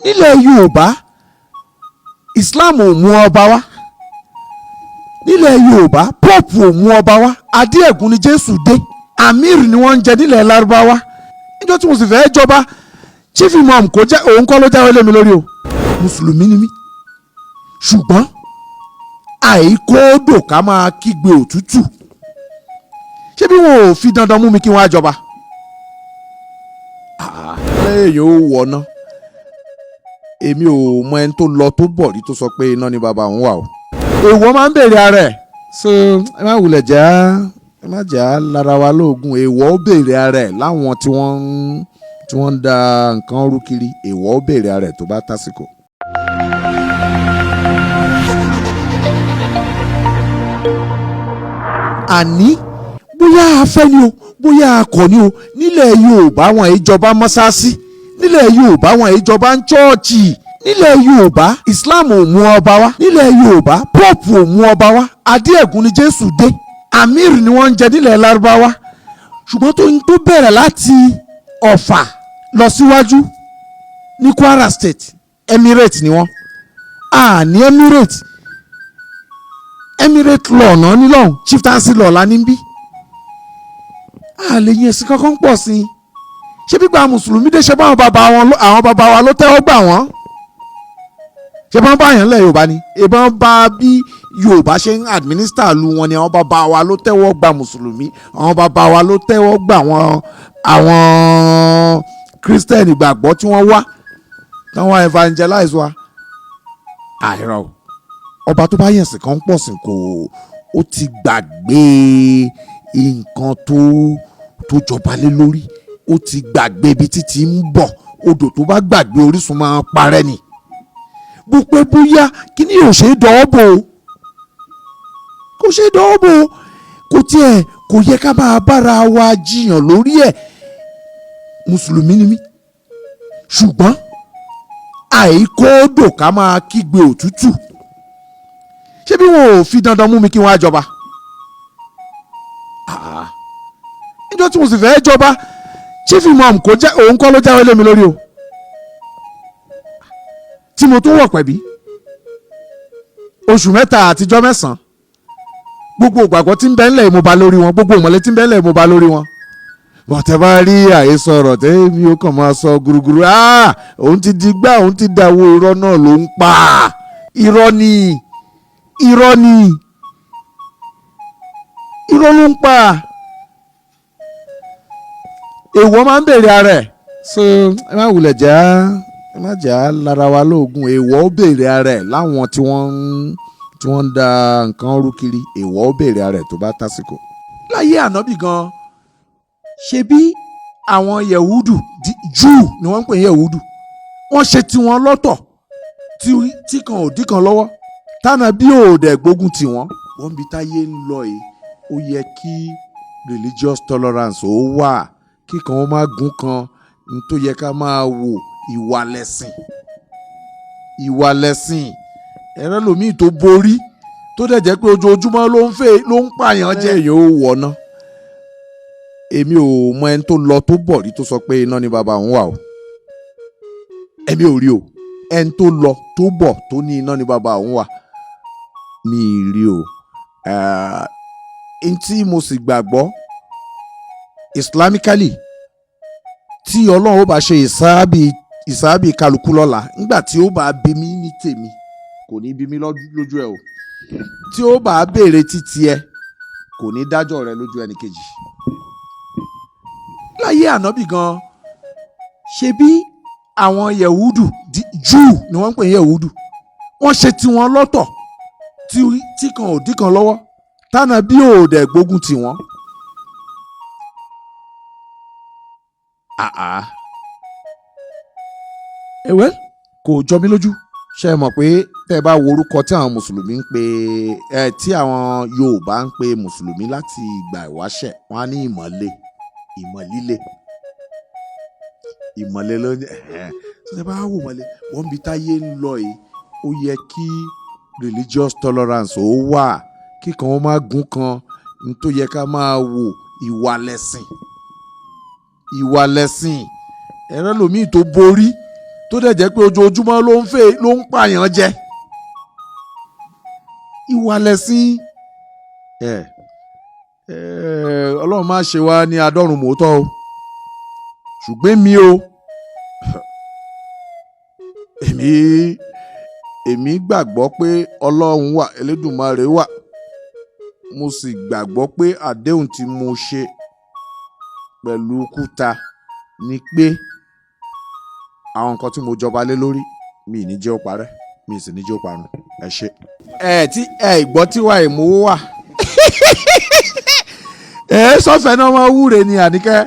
nílẹ̀ Yorùbá Islam ò mú ọba wá, nílẹ̀ Yorùbá Pope ò mú ọba wá, adé ẹ̀gún ni Jésù dé, Amir ni wọ́n ń jẹ nílẹ̀ Lárúbáwá. níjọ́ tí mo sì fẹ́ jọba chief imam kò jẹ́ òun kọ́ ló jáwé lé mi lórí o, mùsùlùmí ni mí, ṣùgbọ́n àìkóódò ká máa kígbe òtútù. ṣé bí wọn ò fi dandan mú mi kí wọ́n á jọba? èèyàn ò wọ̀nà. èmi ò mọ ẹni tó lọ tó bọ̀ rí tó sọ pé iná ni bàbá òun wà o. èèwọ̀ máa ń béèrè ara ẹ̀, so ẹ má wulẹ̀ jà á lára wa lóògùn. èèwọ̀ ó béèrè ara ẹ̀ láwọn tí wọ́n ń da nǹkan rú kiri. èèwọ̀ ó béèrè ara ẹ̀ tó bá tásìkò. àní bóyá a fẹ́ ni o bóyá a kọ̀ ni o, nílẹ̀ Yorùbá wọn ìjọba mọ́sáàsì, nílẹ̀ Yorùbá wọn ìjọba ń chọ́ọ̀chì, nílẹ̀ Yorùbá Islam ò mú ọba wá, nílẹ̀ Yorùbá Pope ò mú ọba wá, adé ẹ̀gún ni Jésù dé, Amir ni wọ́n ń jẹ nílẹ̀ Lárúbáwá. ṣùgbọ́n tó bẹ̀rẹ̀ láti Ọ̀fà lọ síwájú ní Kwara State Emirate ni wọ́n. ní Emirate law náà nílọ́hùn, chieftaincy law la ní bí. lè yẹn sí kankan pọ̀ sí i. ṣé gbígba mùsùlùmí dé ṣe bá àwọn bàbá wa ló tẹ́wọ́ gbà wọ́n? ṣé bá ń bá yàn lẹ̀ Yorùbá ni? ìbọn bá bí Yorùbá ṣe ń administer lu wọn ni àwọn bàbá wa ló tẹ́wọ́ gba mùsùlùmí, àwọn bàbá wa ló tẹ́wọ́ gbà àwọn Christian ìgbàgbọ́ tí wọ́n wá táwọn evangelize wa. àìrọ̀ o, ọba tó bá yẹn sí kan pọ̀ sí kò ó ti gbàgbé nǹkan tó jọba lé lórí, ó ti gbàgbé ibi títí ń bọ̀. odò tó bá gbàgbé orísun máa parẹ́ ni. bó pẹ́ bóyá kí ni yóò ṣe é dọ́wọ́ bò ó, kò ṣe é dọ́wọ́ bò ó, kò yẹ ká máa bára wa jiyàn lórí ẹ̀. mùsùlùmí ni mí, ṣùgbọ́n àìkóódò ká máa kígbe òtútù. ṣé bí wọn ò fi dandan mú mi kí wọ́n á jọba? níjọ́ tí mo sì fẹ́ jọba chief imam kò jẹ́ òun kọ́ ló jáwé lé mi lórí o, tí mo tún wọ̀ pẹ̀bí oṣù 3 àtijọ́ 9. gbogbo ìgbàgbọ́ tí ń bẹ ńlẹ̀ mo bá lórí wọn, gbogbo ìmọ̀lẹ̀ tí ń bẹ ńlẹ̀ mo bá lórí wọn. bọ̀tẹ́ bá rí àhesọ ọ̀rọ̀ tẹ́mi ó kàn máa sọ gúrúgúrú, òun ti di gbá, òun ti dáwọ́ irọ́ náà ló ń pa. irọ́ ló ń pa. èèwọ̀ máa ń béèrè ara ẹ̀, so ẹ má wulẹ̀ jà á lára wa lóògùn. èèwọ̀ ó béèrè ara ẹ̀ láwọn tí wọ́n ń da nǹkan rú kiri. èèwọ̀ ó béèrè ara ẹ̀ tó bá tásìkò. láyé ànábì gan ṣebí àwọn Yahudu Júù ni wọ́n ń pè Yahudu, wọ́n ṣe tiwọn lọ́tọ̀ tí kan ò dí kan lọ́wọ́, tánà bí òòdẹ̀ gbógun tiwọn. wọ́n bí táyé ń lọ yìí, ó yẹ kí religious tolerance ó wà, kíkan ó má gún kan. n tó yẹ ká máa wò ìwà lẹ́sìn. ẹ̀rọ lòmíì tó borí tó dẹ̀ jẹ́ pé ojoojúmọ́ ló ń pààyàn jẹ́. èèyàn ò wọ̀nà. èmi ò mọ ẹni tó lọ tó bọ̀ rí tó sọ pé iná ni bàbá òun wà o. èmi ò rí o. ẹni tó lọ tó bọ̀ tó ní iná ni bàbá òun wà, mi ì rí o. n tí mo sì gbàgbọ́ islamically, tí Ọlọ́run ó bá ṣe ìsáábì kálukú lọ́la, nígbà tí ó bá bí mi ní tèmi kò ní bí mi lójú ẹ o, tí ó bá béèrè títí ẹ kò ní dájọ́ rẹ lójú ẹnì kejì. láyé ànábì gan ṣebí àwọn Yahudu Júù ni wọ́n ń pè Yahudu, wọ́n ṣe tiwọn lọ́tọ̀ tí kan ò dí kan lọ́wọ́, tánà bí òòdẹ̀ gbógun tiwọn. ẹ̀wẹ́ kò jọ mí lójú. ṣe é mọ̀ pé tẹ́ ẹ bá wo orúkọ tí àwọn mùsùlùmí ń pè tí àwọn Yorùbá ń pè mùsùlùmí láti ìgbà ìwáṣẹ̀, wọ́n á ní ìmọ̀lé ló ń tẹ́ ẹ bá wò mọ́lẹ̀. wọ́n bí táyé ń lọ yìí, ó yẹ kí religious tolerance ó wà, kíkan ó má gún kan. n tó yẹ ká máa wò ìwà lẹ́sìn. ẹ̀rọ lòmíì tó borí tó dẹ̀ jẹ́ pé ojoojúmọ́ ló ń pààyàn jẹ. Ìwà lẹ̀sìn. Ọlọ́run má ṣe wá ní adọ́run mòótọ́ o, ṣùgbọ́n mi o èmi gbàgbọ́ pé Ọlọ́run wà, Elédùmarè wà, mo sì gbàgbọ́ pé àdéhùn tí mo ṣe pẹ̀lú Kúta ni pé àwọn nǹkan tí mo jọba lé lórí mi ní jẹ́ ó parẹ́, mi sì ní jẹ́ ó parun. Ẹ ṣé. Tí ìgbọ́ tí wà ìmọ̀wó wà sọ́fẹ̀ náà máa wúre ni Àníkẹ́.